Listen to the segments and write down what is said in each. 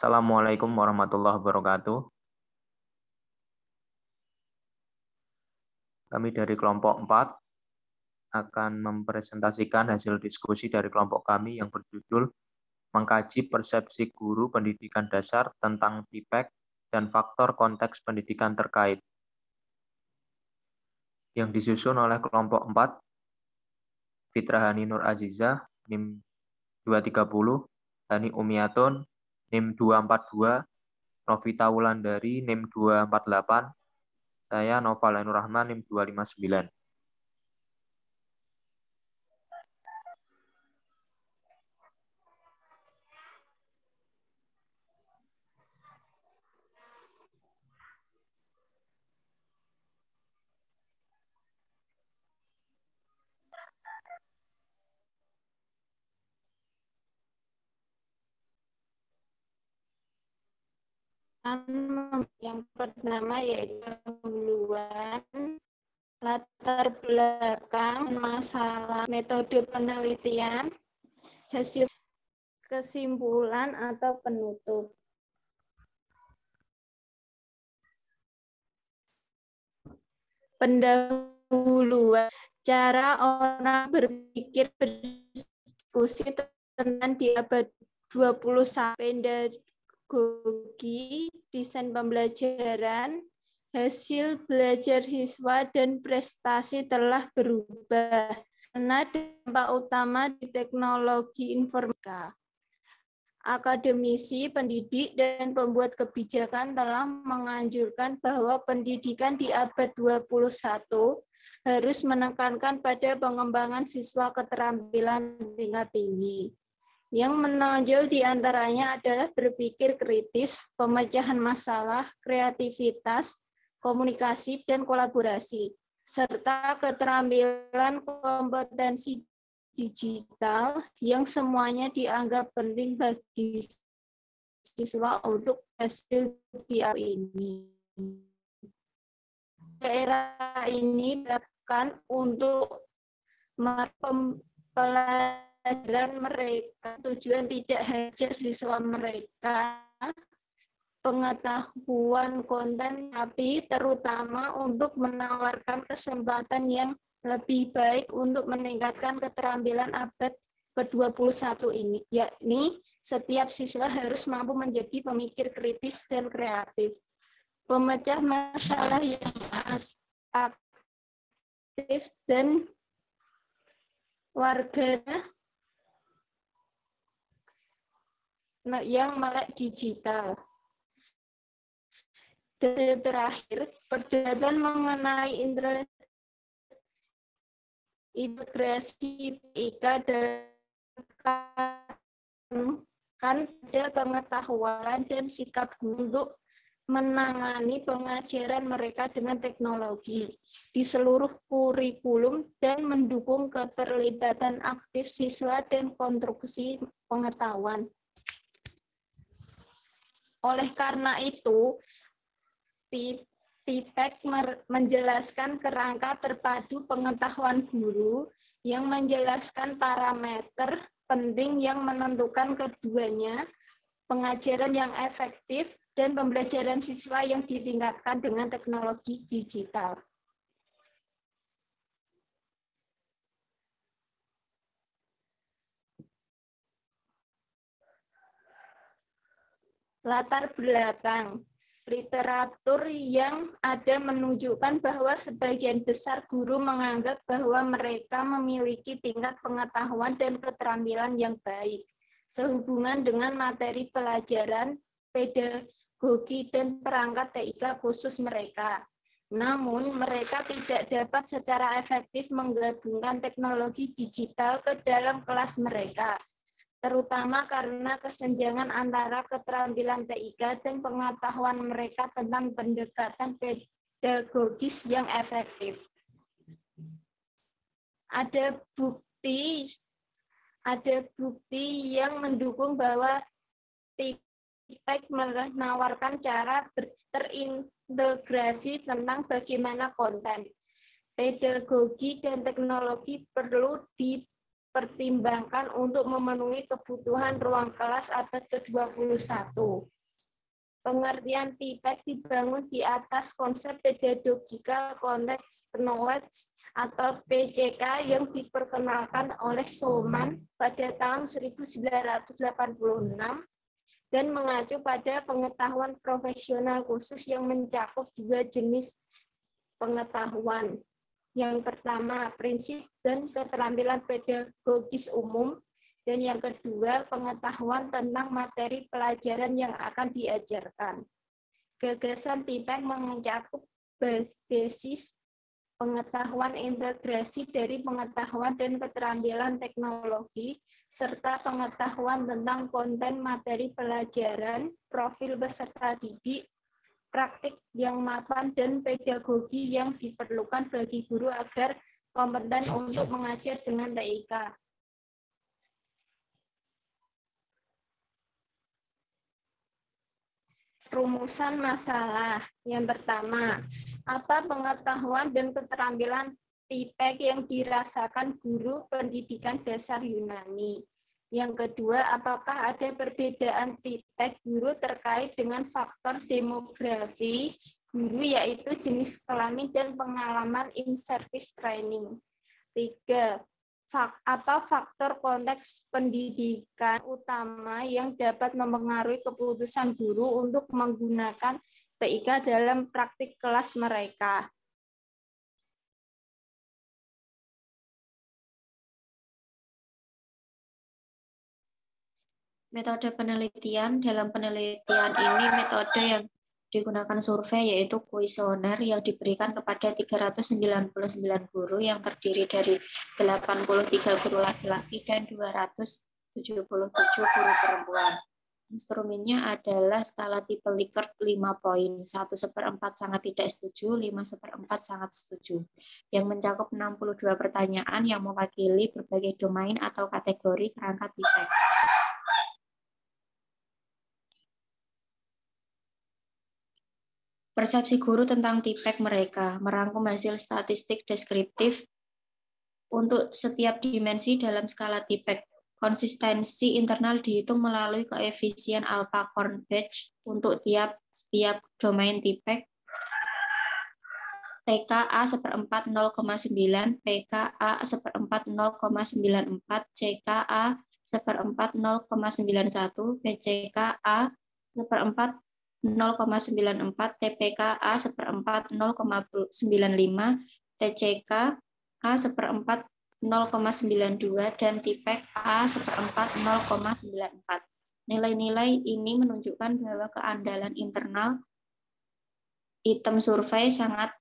Assalamualaikum warahmatullahi wabarakatuh. Kami dari kelompok 4 akan mempresentasikan hasil diskusi dari kelompok kami yang berjudul Mengkaji Persepsi Guru Pendidikan Dasar tentang TIPEK dan Faktor Konteks Pendidikan Terkait, yang disusun oleh kelompok 4, Fitrahani Nur Azizah, NIM 230, Hani Umiatun, NIM 242, Novita Wulandari, NIM 248, saya Noval Ainur Rahman, NIM 259. Yang pertama yaitu dahuluan, latar belakang, masalah, metode penelitian, hasil, kesimpulan atau penutup. Pendahuluan, cara orang berpikir berdiskusi tentang di abad 21. Pedagogi, desain pembelajaran, hasil belajar siswa dan prestasi telah berubah karena dampak utama di teknologi informatika. Akademisi, pendidik, dan pembuat kebijakan telah menganjurkan bahwa pendidikan di abad 21 harus menekankan pada pengembangan siswa keterampilan tingkat tinggi. Yang menonjol diantaranya adalah berpikir kritis, pemecahan masalah, kreativitas, komunikasi, dan kolaborasi, serta keterampilan kompetensi digital yang semuanya dianggap penting bagi siswa untuk hasil TIA ini. Daerah ini dilakukan untuk pelajaran mereka, tujuan tidak hajar siswa mereka, pengetahuan konten, tapi terutama untuk menawarkan kesempatan yang lebih baik untuk meningkatkan keterampilan abad ke-21 ini, yakni setiap siswa harus mampu menjadi pemikir kritis dan kreatif, pemecah masalah yang aktif dan warga yang melek digital. Dan terakhir, perdebatan mengenai integrasi TIK dan ada pengetahuan dan sikap untuk menangani pengajaran mereka dengan teknologi di seluruh kurikulum dan mendukung keterlibatan aktif siswa dan konstruksi pengetahuan. Oleh karena itu, TIPEK menjelaskan kerangka terpadu pengetahuan guru yang menjelaskan parameter penting yang menentukan keduanya, pengajaran yang efektif, dan pembelajaran siswa yang ditingkatkan dengan teknologi digital. Latar belakang. Literatur yang ada menunjukkan bahwa sebagian besar guru menganggap bahwa mereka memiliki tingkat pengetahuan dan keterampilan yang baik sehubungan dengan materi pelajaran, pedagogi, dan perangkat TIK khusus mereka. Namun, mereka tidak dapat secara efektif menggabungkan teknologi digital ke dalam kelas mereka, terutama karena kesenjangan antara keterampilan TIK dan pengetahuan mereka tentang pendekatan pedagogis yang efektif. Ada bukti yang mendukung bahwa TIPEK menawarkan cara terintegrasi tentang bagaimana konten, pedagogi, dan teknologi perlu dipertimbangkan untuk memenuhi kebutuhan ruang kelas abad ke-21. Pengertian TPEC dibangun di atas konsep Pedagogical Context Knowledge atau PCK yang diperkenalkan oleh Shulman pada tahun 1986 dan mengacu pada pengetahuan profesional khusus yang mencakup dua jenis pengetahuan. Yang pertama, prinsip dan keterampilan pedagogis umum, dan yang kedua, pengetahuan tentang materi pelajaran yang akan diajarkan. Gagasan TPEC mencakup basis pengetahuan integrasi dari pengetahuan dan keterampilan teknologi, serta pengetahuan tentang konten materi pelajaran, profil peserta didik, praktik yang mapan, dan pedagogi yang diperlukan bagi guru agar kompeten untuk mengajar dengan TIK. Rumusan masalah. Yang pertama, apa pengetahuan dan keterampilan TPEC yang dirasakan guru pendidikan dasar Yunani? Yang kedua, apakah ada perbedaan TPEC guru terkait dengan faktor demografi guru, yaitu jenis kelamin dan pengalaman in-service training? 3. Apa faktor konteks pendidikan utama yang dapat mempengaruhi keputusan guru untuk menggunakan TIK dalam praktik kelas mereka? Metode penelitian. Dalam penelitian ini metode yang digunakan survei yaitu kuesioner yang diberikan kepada 399 guru yang terdiri dari 83 guru laki-laki dan 277 guru perempuan. Instrumennya adalah skala tipe Likert 5 poin, 1/4 sangat tidak setuju, 5/4 sangat setuju, yang mencakup 62 pertanyaan yang mewakili berbagai domain atau kategori kerangka TPEC. Persepsi guru tentang TPEC mereka, merangkum hasil statistik deskriptif untuk setiap dimensi dalam skala TPEC. Konsistensi internal dihitung melalui koefisien Alpha-Kornbach untuk setiap domain TPEC. TKA 1/4 0,9, PKA 1/4 0,94, CKA 1/4 0,91, PCKA 1/4 0,94, TPKA 1/4 0,95, TCK A 1/4 0,92, dan TPEC A 1/4 0,94. Nilai-nilai ini menunjukkan bahwa keandalan internal item survei sangat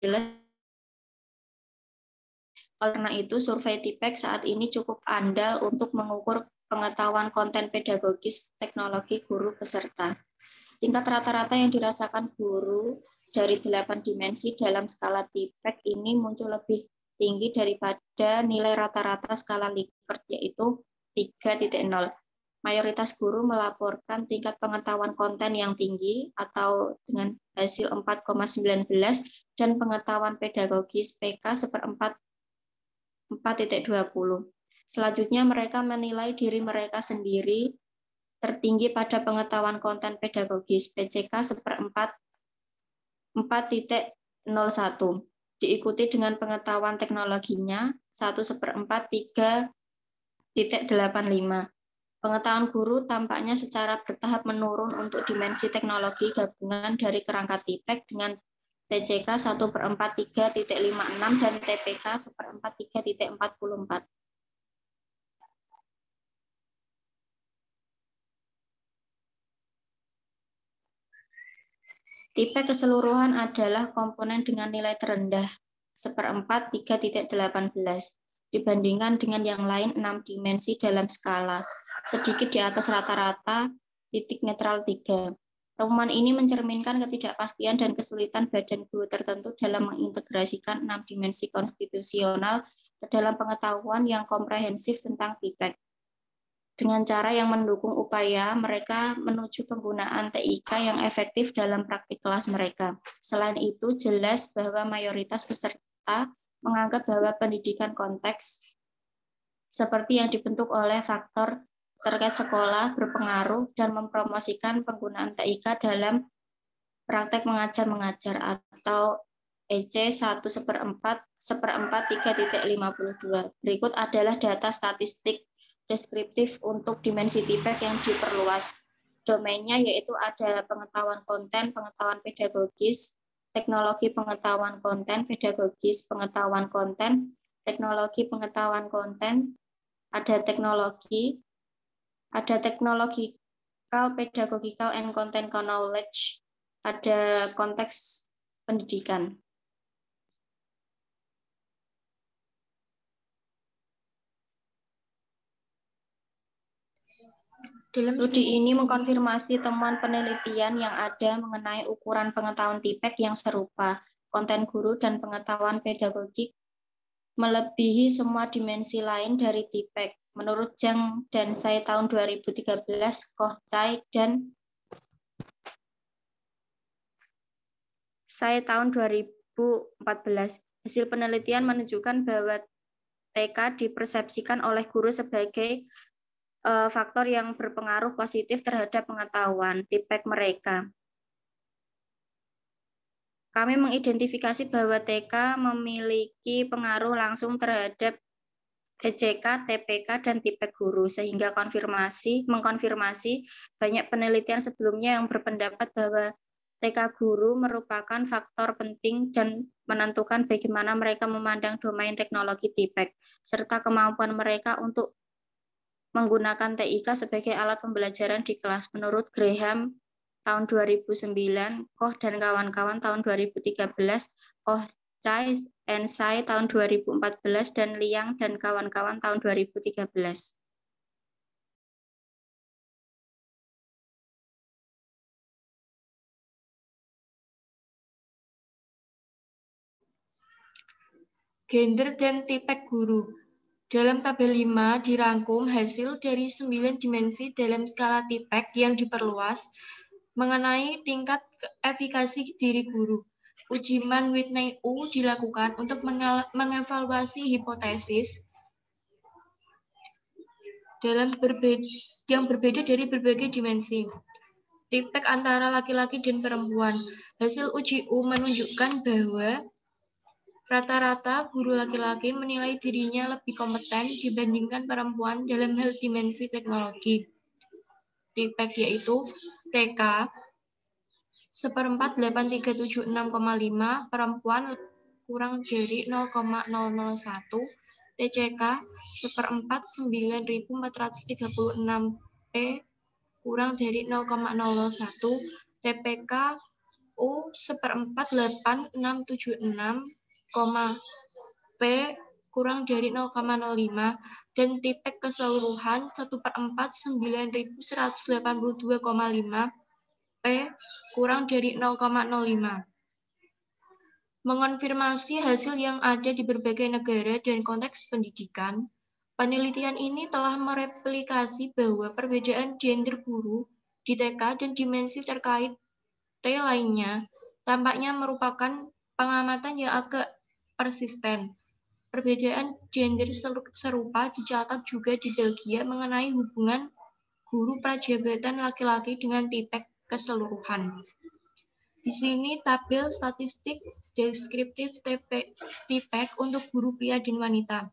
jelas. Karena itu, survei TPEC saat ini cukup andal untuk mengukur pengetahuan konten pedagogis teknologi guru peserta. Tingkat rata-rata yang dirasakan guru dari 8 dimensi dalam skala TPEC ini muncul lebih tinggi daripada nilai rata-rata skala Likert, yaitu 3.0. Mayoritas guru melaporkan tingkat pengetahuan konten yang tinggi atau dengan hasil 4,19 dan pengetahuan pedagogis PK 1/4 4.20. Selanjutnya mereka menilai diri mereka sendiri tertinggi pada pengetahuan konten pedagogis PCK 1/4 4.01. Diikuti dengan pengetahuan teknologinya 1/4 3.85. Pengetahuan guru tampaknya secara bertahap menurun untuk dimensi teknologi gabungan dari kerangka TPEC dengan TCK 1/4 3.56 dan TPK 1/4 3.44. TPEC keseluruhan adalah komponen dengan nilai terendah 1/4 3.18 dibandingkan dengan yang lain 6 dimensi dalam skala, sedikit di atas rata-rata titik netral 3. Temuan ini mencerminkan ketidakpastian dan kesulitan badan guru tertentu dalam mengintegrasikan 6 dimensi konstitusional ke dalam pengetahuan yang komprehensif tentang TPEC. Dengan cara yang mendukung upaya mereka menuju penggunaan TIK yang efektif dalam praktik kelas mereka. Selain itu, jelas bahwa mayoritas peserta menganggap bahwa pendidikan konteks seperti yang dibentuk oleh faktor terkait sekolah berpengaruh dan mempromosikan penggunaan TIK dalam praktek mengajar-mengajar atau EC 1/4 Berikut adalah data statistik deskriptif untuk dimensi TIPEK yang diperluas. Domainnya yaitu ada pengetahuan konten, pengetahuan pedagogis, teknologi pengetahuan konten, pedagogis, pengetahuan konten, teknologi pengetahuan konten, ada technological, pedagogical, and content knowledge, ada konteks pendidikan. Studi ini mengkonfirmasi temuan penelitian yang ada mengenai ukuran pengetahuan TIPEK yang serupa. Konten guru dan pengetahuan pedagogik melebihi semua dimensi lain dari TIPEK. Menurut Zhang dan Tsai tahun 2013, Koh Tsai dan Tsai tahun 2014, hasil penelitian menunjukkan bahwa TK dipersepsikan oleh guru sebagai faktor yang berpengaruh positif terhadap pengetahuan TIPEK mereka. Kami mengidentifikasi bahwa TK memiliki pengaruh langsung terhadap TCK, TPK, dan TIPEK guru, sehingga mengkonfirmasi banyak penelitian sebelumnya yang berpendapat bahwa TK guru merupakan faktor penting dan menentukan bagaimana mereka memandang domain teknologi TIPEK, serta kemampuan mereka untuk menggunakan TIK sebagai alat pembelajaran di kelas. Menurut Graham tahun 2009, Koh dan kawan-kawan tahun 2013, Koh Tsai and Tsai tahun 2014, dan Liang dan kawan-kawan tahun 2013. Gender dan TIPEK guru. Dalam tabel 5 dirangkum hasil dari 9 dimensi dalam skala TIPEK yang diperluas mengenai tingkat efikasi diri guru. Uji Mann-Whitney-U dilakukan untuk mengevaluasi hipotesis yang berbeda dari berbagai dimensi TIPEK antara laki-laki dan perempuan. Hasil uji U menunjukkan bahwa rata-rata guru laki-laki menilai dirinya lebih kompeten dibandingkan perempuan dalam hal dimensi teknologi. TIPEK yaitu TK 1/48376,5, perempuan kurang dari 0,001, TCK 1/49436P kurang dari 0,001, TPK U 1/48676, P kurang dari 0,05, dan TIPEK keseluruhan 1/49182,5, P kurang dari 0,05. Mengonfirmasi hasil yang ada di berbagai negara dan konteks pendidikan, penelitian ini telah mereplikasi bahwa perbedaan gender guru di TK dan dimensi terkait T lainnya tampaknya merupakan pengamatan yang agak persisten. Perbedaan gender serupa dicatat juga di Belgia mengenai hubungan guru prajabatan laki-laki dengan TIPEK keseluruhan. Di sini tabel statistik deskriptif TIPEK untuk guru pria dan wanita.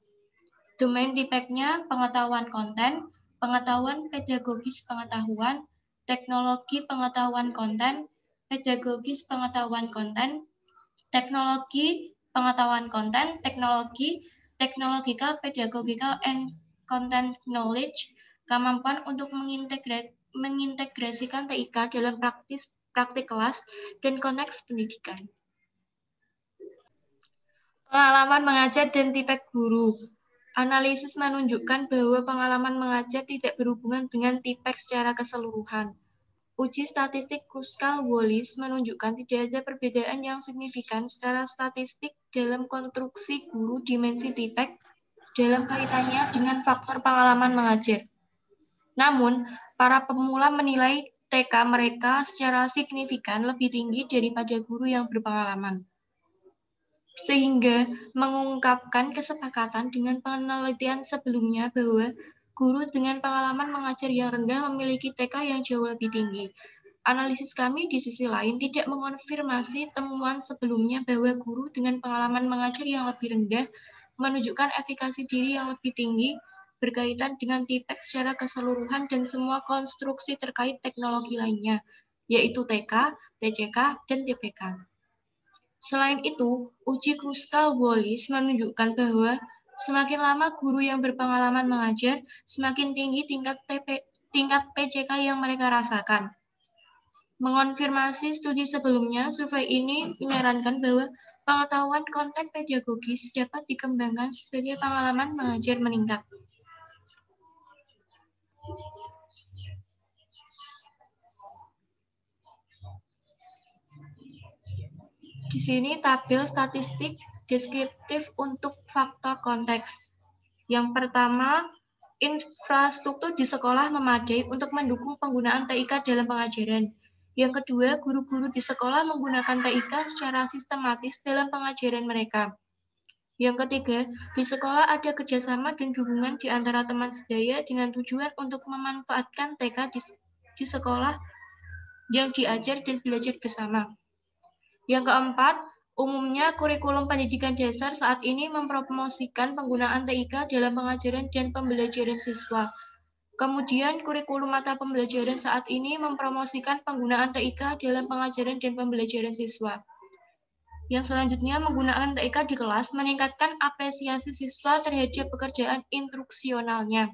Domain TIPEK-nya pengetahuan konten, pengetahuan pedagogis pengetahuan, teknologi pengetahuan konten, pedagogis pengetahuan konten, teknologi pengetahuan konten, teknologi, technological, pedagogical, and content knowledge, kemampuan untuk mengintegrasikan TIK dalam praktik kelas dan konteks pendidikan. Pengalaman mengajar dan TIPEK guru. Analisis menunjukkan bahwa pengalaman mengajar tidak berhubungan dengan TIPEK secara keseluruhan. Uji statistik Kruskal-Wallis menunjukkan tidak ada perbedaan yang signifikan secara statistik dalam konstruksi guru dimensi TIPEK dalam kaitannya dengan faktor pengalaman mengajar. Namun, para pemula menilai TK mereka secara signifikan lebih tinggi daripada guru yang berpengalaman. sehingga mengungkapkan kesepakatan dengan penelitian sebelumnya bahwa guru dengan pengalaman mengajar yang rendah memiliki TK yang jauh lebih tinggi. Analisis kami di sisi lain tidak mengonfirmasi temuan sebelumnya bahwa guru dengan pengalaman mengajar yang lebih rendah menunjukkan efikasi diri yang lebih tinggi berkaitan dengan TIPEK secara keseluruhan dan semua konstruksi terkait teknologi lainnya, yaitu TK, TCK, dan TPK. Selain itu, uji Kruskal-Wallis menunjukkan bahwa semakin lama guru yang berpengalaman mengajar, semakin tinggi tingkat PCK yang mereka rasakan. Mengonfirmasi studi sebelumnya, survei ini menyarankan bahwa pengetahuan konten pedagogis dapat dikembangkan sebagai pengalaman mengajar meningkat. Di sini tabel statistik deskriptif untuk faktor konteks. Yang pertama, infrastruktur di sekolah memadai untuk mendukung penggunaan TIK dalam pengajaran. Yang kedua, guru-guru di sekolah menggunakan TIK secara sistematis dalam pengajaran mereka. Yang ketiga, di sekolah ada kerjasama dan dukungan di antara teman sebaya dengan tujuan untuk memanfaatkan TK di sekolah yang diajar dan belajar bersama. Yang keempat, umumnya kurikulum pendidikan dasar saat ini mempromosikan penggunaan TIK dalam pengajaran dan pembelajaran siswa. Kemudian, kurikulum mata pembelajaran saat ini mempromosikan penggunaan TIK dalam pengajaran dan pembelajaran siswa. Yang selanjutnya, menggunakan TIK di kelas meningkatkan apresiasi siswa terhadap pekerjaan instruksionalnya.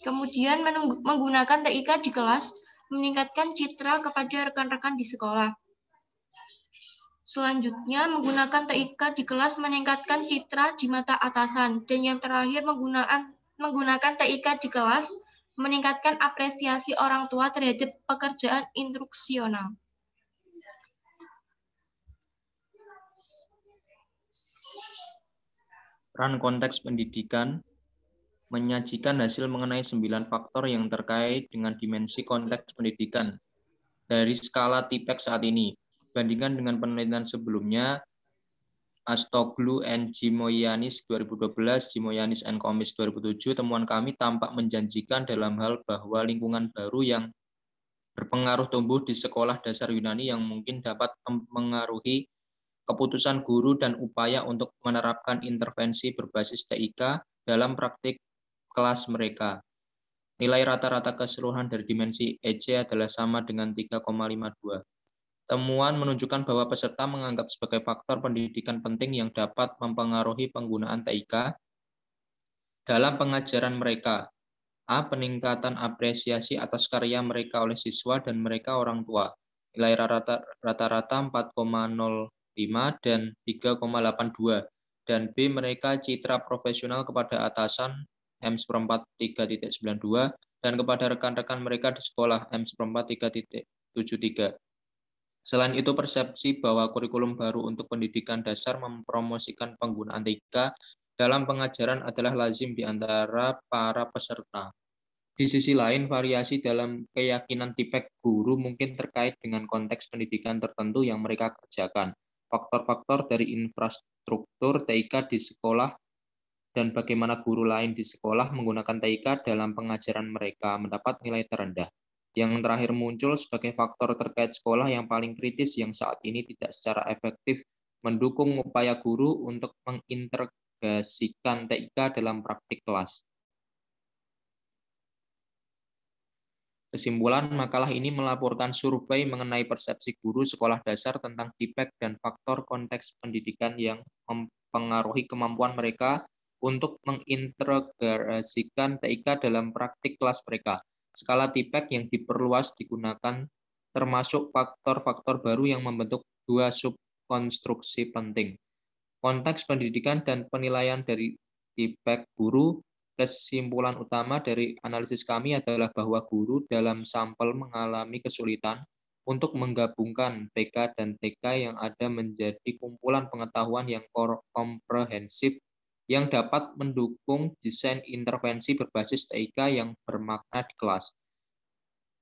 Kemudian, menggunakan TIK di kelas meningkatkan citra kepada rekan-rekan di sekolah. Selanjutnya, menggunakan TIK di kelas meningkatkan citra di mata atasan. Dan yang terakhir, menggunakan TIK di kelas meningkatkan apresiasi orang tua terhadap pekerjaan instruksional. Peran konteks pendidikan menyajikan hasil mengenai 9 faktor yang terkait dengan dimensi konteks pendidikan dari skala TIPEK saat ini. Dibandingkan dengan penelitian sebelumnya, Astoglu and Gimoyanis 2012, Gimoyanis and Komis 2007, temuan kami tampak menjanjikan dalam hal bahwa lingkungan baru yang berpengaruh tumbuh di sekolah dasar Yunani yang mungkin dapat mengaruhi keputusan guru dan upaya untuk menerapkan intervensi berbasis TIK dalam praktik kelas mereka. Nilai rata-rata keseluruhan dari dimensi EC adalah sama dengan 3,52. Temuan menunjukkan bahwa peserta menganggap sebagai faktor pendidikan penting yang dapat mempengaruhi penggunaan TIK dalam pengajaran mereka. A. Peningkatan apresiasi atas karya mereka oleh siswa dan mereka orang tua. Nilai rata-rata 4,05 dan 3,82. Dan B. Mereka citra profesional kepada atasan M/4 3.92 dan kepada rekan-rekan mereka di sekolah M/4 3.73. Selain itu, persepsi bahwa kurikulum baru untuk pendidikan dasar mempromosikan penggunaan TIK dalam pengajaran adalah lazim di antara para peserta. Di sisi lain, variasi dalam keyakinan TIPEK guru mungkin terkait dengan konteks pendidikan tertentu yang mereka kerjakan. Faktor-faktor dari infrastruktur TIK di sekolah dan bagaimana guru lain di sekolah menggunakan TIK dalam pengajaran mereka mendapat nilai terendah. Yang terakhir muncul sebagai faktor terkait sekolah yang paling kritis yang saat ini tidak secara efektif mendukung upaya guru untuk mengintegrasikan TIK dalam praktik kelas. Kesimpulan, makalah ini melaporkan survei mengenai persepsi guru sekolah dasar tentang TIPEK dan faktor konteks pendidikan yang mempengaruhi kemampuan mereka untuk mengintegrasikan TIK dalam praktik kelas mereka. Skala TIPEK yang diperluas digunakan termasuk faktor-faktor baru yang membentuk dua subkonstruksi penting. Konteks pendidikan dan penilaian dari TIPEK guru. Kesimpulan utama dari analisis kami adalah bahwa guru dalam sampel mengalami kesulitan untuk menggabungkan PK dan TK yang ada menjadi kumpulan pengetahuan yang komprehensif yang dapat mendukung desain intervensi berbasis TIK yang bermakna di kelas.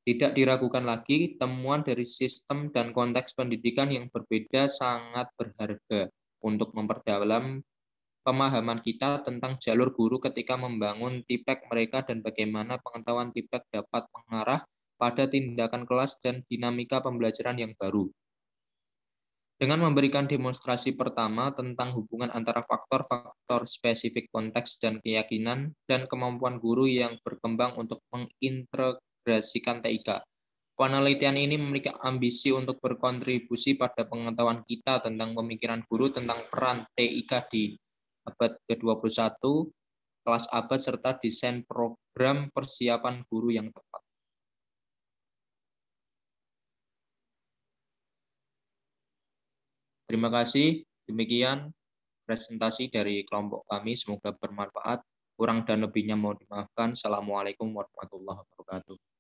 Tidak diragukan lagi, temuan dari sistem dan konteks pendidikan yang berbeda sangat berharga. untuk memperdalam pemahaman kita tentang jalur guru ketika membangun TIPEK mereka dan bagaimana pengetahuan TIPEK dapat mengarah pada tindakan kelas dan dinamika pembelajaran yang baru. Dengan memberikan demonstrasi pertama tentang hubungan antara faktor-faktor spesifik konteks dan keyakinan dan kemampuan guru yang berkembang untuk mengintegrasikan TIK. Penelitian ini memiliki ambisi untuk berkontribusi pada pengetahuan kita tentang pemikiran guru tentang peran TIK di abad ke-21, kelas abad, serta desain program persiapan guru yang tepat. Terima kasih. Demikian presentasi dari kelompok kami. Semoga bermanfaat. Kurang dan lebihnya mohon dimaafkan. Assalamualaikum warahmatullahi wabarakatuh.